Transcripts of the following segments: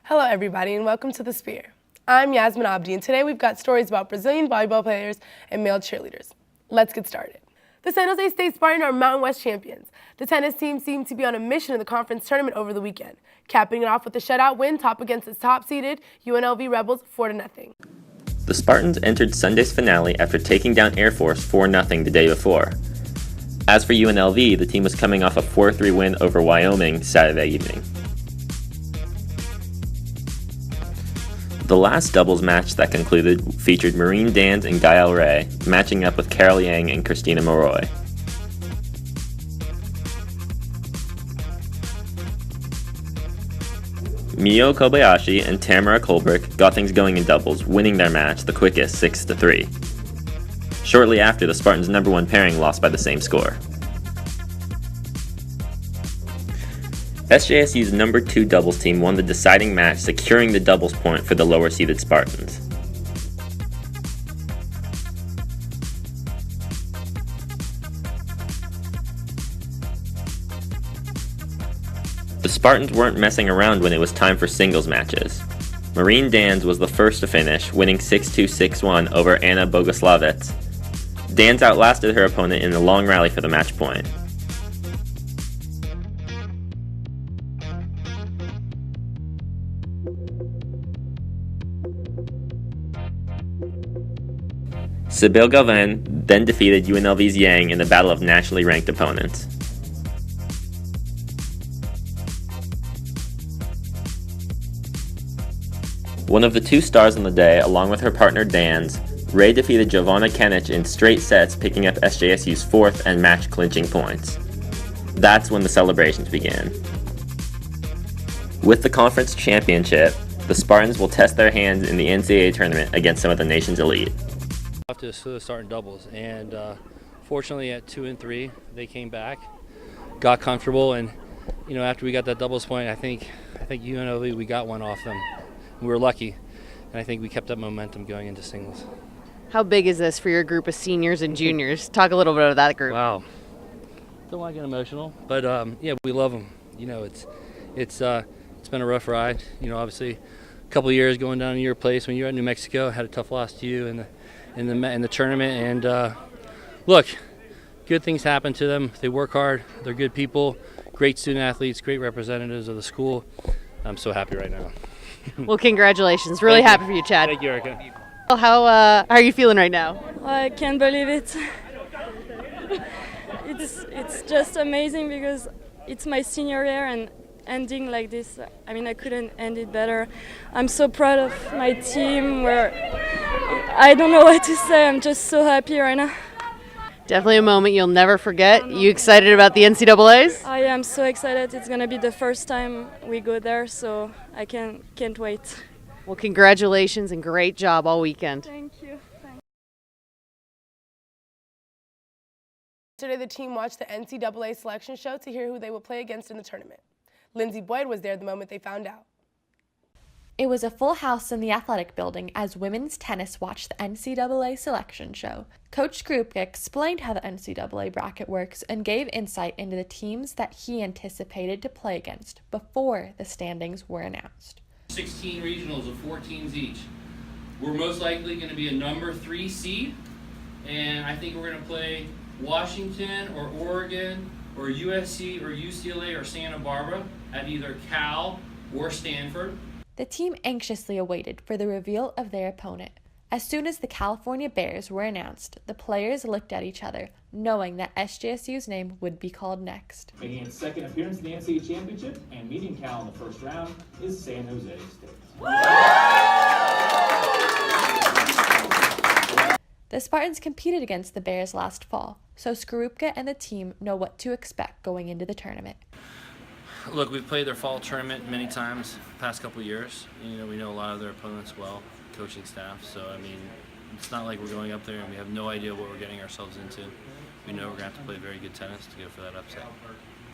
Hello everybody and welcome to The Sphere. I'm Yasmin Abdi and today we've got stories about Brazilian volleyball players and male cheerleaders. Let's get started. The San Jose State Spartans are Mountain West champions. The tennis team seemed to be on a mission in the conference tournament over the weekend, capping it off with a shutout win against its top-seeded UNLV Rebels 4-0. The Spartans entered Sunday's finale after taking down Air Force 4-0 the day before. As for UNLV, the team was coming off a 4-3 win over Wyoming Saturday evening. The last doubles match that concluded featured Maureen Dans and Gael Ray, matching up with Carol Yang and Christina Morroy. Mio Kobayashi and Tamara Kolbrick got things going in doubles, winning their match the quickest 6-3. Shortly after, the Spartans' number one pairing lost by the same score. SJSU's number 2 doubles team won the deciding match, securing the doubles point for the lower-seeded Spartans. The Spartans weren't messing around when it was time for singles matches. Maureen Dans was the first to finish, winning 6-2, 6-1 over Anna Bogoslavets. Dans outlasted her opponent in a long rally for the match point. Sibylle Gauvin then defeated UNLV's Yang in the battle of nationally ranked opponents. One of the two stars on the day, along with her partner Dans, Ray defeated Giovanna Kenich in straight sets, picking up SJSU's 4th and match-clinching points. That's when the celebrations began. With the conference championship, the Spartans will test their hands in the NCAA tournament against some of the nation's elite. To start in doubles, and fortunately at 2 and 3 they came back, got comfortable, and after we got that doubles point, I think UNLV, we got one off them. We were lucky, and I think we kept up momentum going into singles. How big is this for your group of seniors and juniors? Talk a little bit about that group. Wow, don't want to get emotional, but yeah, we love them. It's been a rough ride. Obviously, a couple of years going down to your place when you were at New Mexico, had a tough loss to you in the tournament, and look, good things happen to them. They work hard. They're good people, great student athletes, great representatives of the school. I'm so happy right now. Well, congratulations. Really happy for you, Chad. Thank you, Erica. How are you feeling right now? I can't believe it. It's just amazing because it's my senior year and ending like this, I couldn't end it better. I'm so proud of my team. I don't know what to say. I'm just so happy right now. Definitely a moment you'll never forget. You excited about the NCAAs? I am so excited. It's going to be the first time we go there, so I can't wait. Well, congratulations and great job all weekend. Thank you. Yesterday, the team watched the NCAA selection show to hear who they will play against in the tournament. Lindsay Boyd was there the moment they found out. It was a full house in the athletic building as women's tennis watched the NCAA selection show. Coach Grupke explained how the NCAA bracket works and gave insight into the teams that he anticipated to play against before the standings were announced. 16 regionals of 4 teams each. We're most likely going to be a number 3 seed, and I think we're going to play Washington or Oregon or USC or UCLA or Santa Barbara at either Cal or Stanford. The team anxiously awaited for the reveal of their opponent. As soon as the California Bears were announced, the players looked at each other, knowing that SJSU's name would be called next. Making its second appearance in the NCAA Championship and meeting Cal in the first round is San Jose State. The Spartans competed against the Bears last fall, so Skorupka and the team know what to expect going into the tournament. Look, we've played their fall tournament many times the past couple of years. We know a lot of their opponents well, coaching staff. So, it's not like we're going up there and we have no idea what we're getting ourselves into. We know we're going to have to play very good tennis to go for that upset.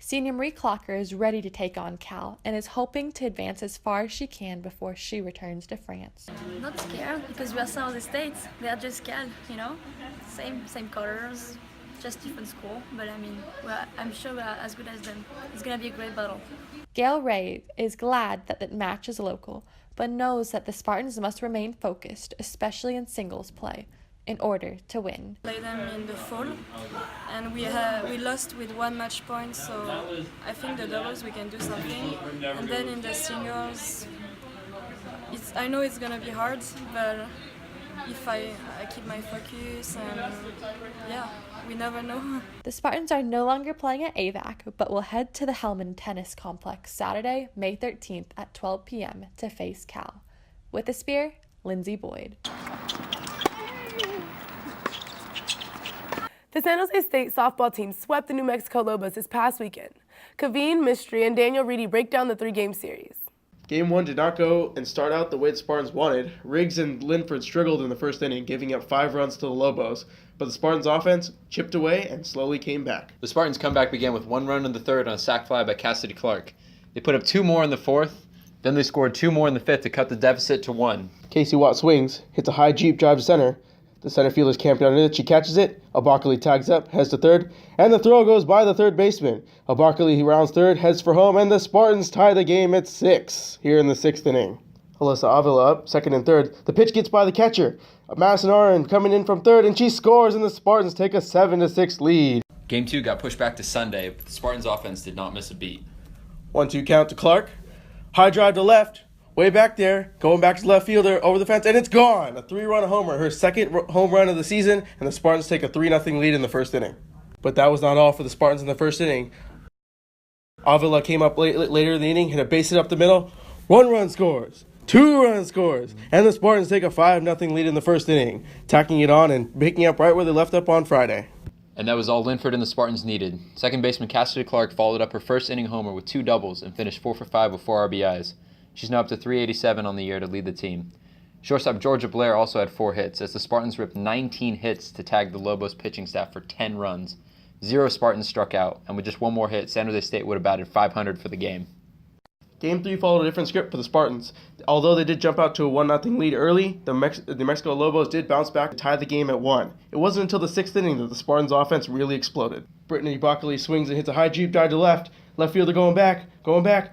Senior Marie Clocker is ready to take on Cal and is hoping to advance as far as she can before she returns to France. Not scared because we are San Jose State. They are just Cal, same colors, just different school. But I'm sure we are as good as them. It's gonna be a great battle. Gail Ray is glad that the match is local, but knows that the Spartans must remain focused, especially in singles play, in order to win. Play them in the fall, and we lost with 1 match point, so I think the doubles we can do something, and then in the singles, I know it's gonna be hard, but if I keep my focus, and yeah, we never know. The Spartans are no longer playing at AVAC, but will head to the Hellman Tennis Complex Saturday, May 13th at 12 p.m. to face Cal. With the spear, Lindsay Boyd. The San Jose State softball team swept the New Mexico Lobos this past weekend. Kaveen, Mystery, and Daniel Reedy break down the 3-game series. Game 1 did not go and start out the way the Spartans wanted. Riggs and Linford struggled in the first inning, giving up 5 runs to the Lobos, but the Spartans' offense chipped away and slowly came back. The Spartans' comeback began with 1 run in the third on a sac fly by Cassidy Clark. They put up 2 more in the fourth, then they scored 2 more in the fifth to cut the deficit to 1. Casey Watt swings, hits a high jeep drive to center. The center fielder's camping under it. She catches it. Abarkali tags up, heads to third, and the throw goes by the third baseman. Abarkali rounds third, heads for home, and the Spartans tie the game at 6 here in the 6th inning. Alyssa Avila up, second and third. The pitch gets by the catcher. Madison Aron coming in from third, and she scores, and the Spartans take a 7-6 lead. Game 2 got pushed back to Sunday, but the Spartans' offense did not miss a beat. 1-2 count to Clark. High drive to left. Way back there, going back to the left fielder, over the fence, and it's gone! A 3-run homer, her second home run of the season, and the Spartans take a 3-0 lead in the first inning. But that was not all for the Spartans in the first inning. Avila came up later in the inning, hit a base hit up the middle. 1 run scores, 2 run scores, and the Spartans take a 5-0 lead in the first inning, tacking it on and picking up right where they left up on Friday. And that was all Linford and the Spartans needed. Second baseman Cassidy Clark followed up her first inning homer with 2 doubles and finished 4 for 5 with 4 RBIs. She's now up to 387 on the year to lead the team. Shortstop Georgia Blair also had 4 hits, as the Spartans ripped 19 hits to tag the Lobos pitching staff for 10 runs. 0 Spartans struck out, and with just 1 more hit, San Jose State would have batted 500 for the game. Game 3 followed a different script for the Spartans. Although they did jump out to a 1-0 lead early, the New Mexico Lobos did bounce back to tie the game at 1. It wasn't until the 6th inning that the Spartans' offense really exploded. Brittany Abarkali swings and hits a high jeep drive to left. Left fielder going back,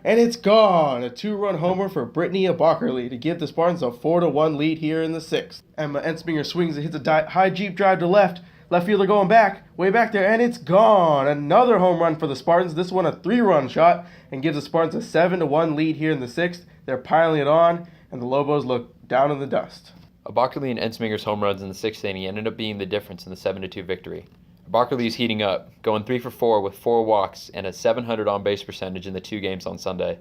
and it's gone! A 2-run homer for Brittany Abarkali to give the Spartans a 4-1 lead here in the 6th. Emma Ensminger swings and hits a high jeep drive to left. Left fielder going back, way back there, and it's gone! Another home run for the Spartans, this one a 3-run shot, and gives the Spartans a 7-1 lead here in the 6th. They're piling it on, and the Lobos look down in the dust. Abarkali and Ensminger's home runs in the 6th inning ended up being the difference in the 7-2 victory. Abarkali is heating up, going 3 for 4 with 4 walks and a .700 on-base percentage in the 2 games on Sunday.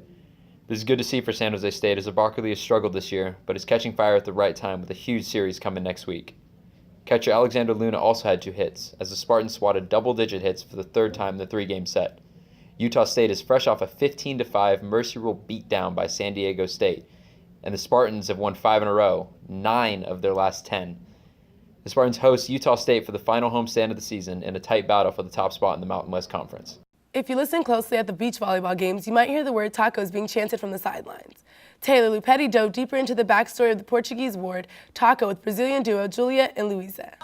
This is good to see for San Jose State, as Abarkali has struggled this year, but is catching fire at the right time with a huge series coming next week. Catcher Alexander Luna also had 2 hits, as the Spartans swatted double-digit hits for the 3rd time in the 3-game set. Utah State is fresh off a 15-5 Mercy Rule beatdown by San Diego State, and the Spartans have won 5 in a row, 9 of their last 10. The Spartans host Utah State for the final homestand of the season in a tight battle for the top spot in the Mountain West Conference. If you listen closely at the beach volleyball games, you might hear the word tacos being chanted from the sidelines. Taylor Lupetti dove deeper into the backstory of the Portuguese word taco with Brazilian duo Julia and Luisa.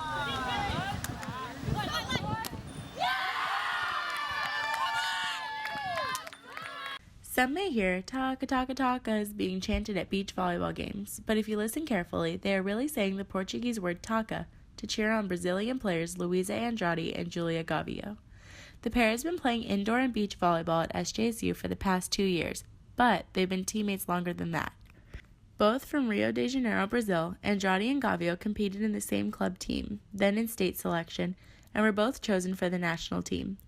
Some may hear "taka taka takas" being chanted at beach volleyball games, but if you listen carefully, they are really saying the Portuguese word "taka" to cheer on Brazilian players Luisa Andrade and Julia Gavio. The pair has been playing indoor and beach volleyball at SJSU for the past 2 years, but they've been teammates longer than that. Both from Rio de Janeiro, Brazil, Andrade and Gavio competed in the same club team, then in state selection, and were both chosen for the national team.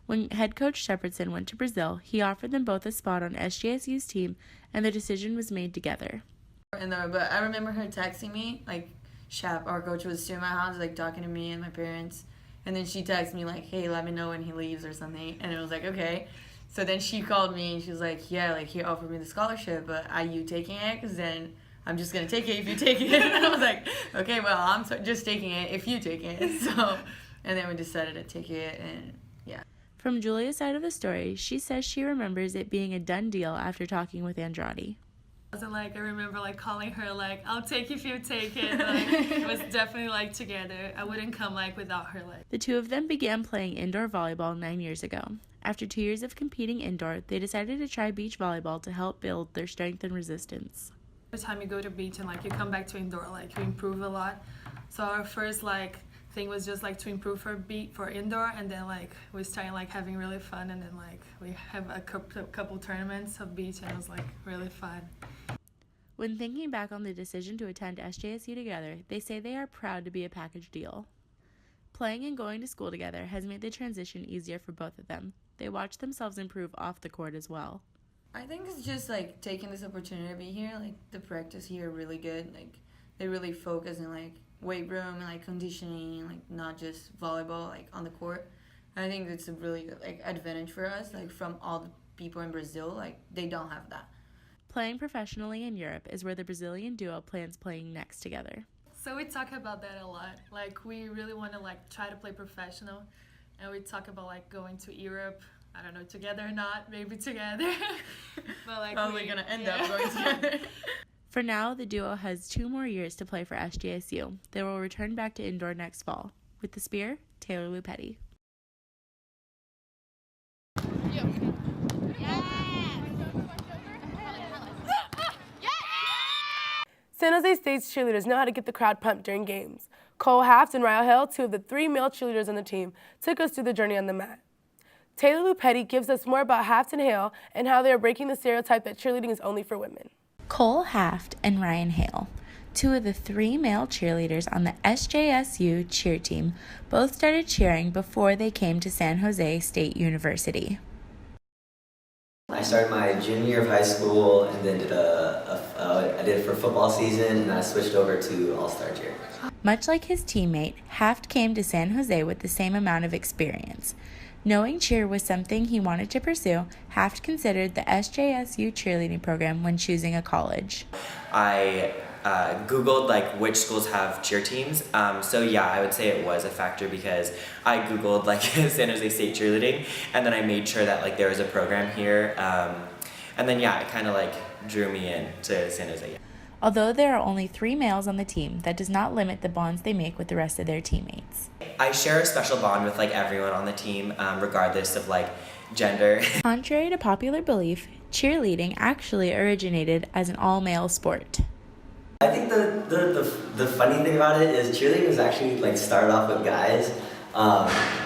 When head coach Shepherdson went to Brazil, he offered them both a spot on SJSU's team, and the decision was made together. But I remember her texting me, like, Shep, our coach, was still in my house, like, talking to me and my parents, and then she texted me, like, hey, let me know when he leaves or something, and it was like, okay. So then she called me, and she was like, yeah, like, he offered me the scholarship, but are you taking it? Because then I'm just going to take it if you take it. And I was like, okay, well, I'm just taking it if you take it. So, and then we decided to take it, and yeah. From Julia's side of the story, she says she remembers it being a done deal after talking with Andrade. I remember calling her I'll take if you take it. It was definitely together. I wouldn't come without her. The two of them began playing indoor volleyball 9 years ago. After 2 years of competing indoor, they decided to try beach volleyball to help build their strength and resistance. Every time you go to beach and like you come back to indoor, like you improve a lot. So our first like thing was just like to improve for indoor, and then like we started like having really fun, and then like we have a couple tournaments of beach, and it was like really fun. When thinking back on the decision to attend SJSU together, they say they are proud to be a package deal. Playing and going to school together has made the transition easier for both of them. They watch themselves improve off the court as well. I think it's just like taking this opportunity to be here. Like the practice here really good. Like they really focus on like weight room and like conditioning, like not just volleyball like on the court. I think it's a really good like advantage for us. Like from all the people in Brazil, like they don't have that. Playing professionally in Europe is where the Brazilian duo plans playing next together. So we talk about that a lot. Like we really want to like try to play professional, and we talk about like going to Europe. I don't know, together or not, maybe together. But like probably gonna end up going together. For now, the duo has 2 more years to play for SJSU. They will return back to indoor next fall. With the Spear, Taylor Lupetti. San Jose State's cheerleaders know how to get the crowd pumped during games. Cole Haft and Ryle Hill, 2 of the 3 male cheerleaders on the team, took us through the journey on the mat. Taylor Lupetti gives us more about Haft and Hale and how they are breaking the stereotype that cheerleading is only for women. Cole Haft and Ryan Hale, 2 of the 3 male cheerleaders on the SJSU cheer team, both started cheering before they came to San Jose State University. I started my junior year of high school and then I did it for football season, and I switched over to All-Star cheer. Much like his teammate, Haft came to San Jose with the same amount of experience. Knowing cheer was something he wanted to pursue, Haft considered the SJSU cheerleading program when choosing a college. I Googled like which schools have cheer teams. So yeah, I would say it was a factor because I Googled like San Jose State cheerleading, and then I made sure that like there was a program here. And then yeah, it kind of like drew me in to San Jose. Although there are only 3 males on the team, that does not limit the bonds they make with the rest of their teammates. I share a special bond with like everyone on the team, regardless of like gender. Contrary to popular belief, cheerleading actually originated as an all-male sport. I think the funny thing about it is cheerleading was actually like started off with guys.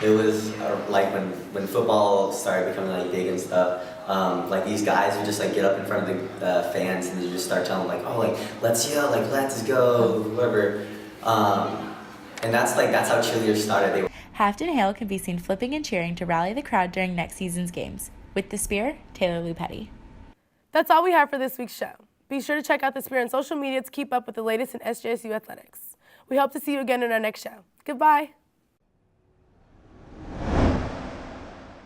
It was like when football started becoming like big and stuff. Like these guys would just like get up in front of the fans and they just start telling like, oh, like let's yell, like let's go, whatever. And that's how cheerleaders started. Haft and Hale can be seen flipping and cheering to rally the crowd during next season's games. With the Spear, Taylor Lupetti. That's all we have for this week's show. Be sure to check out the Spear on social media to keep up with the latest in SJSU athletics. We hope to see you again in our next show. Goodbye.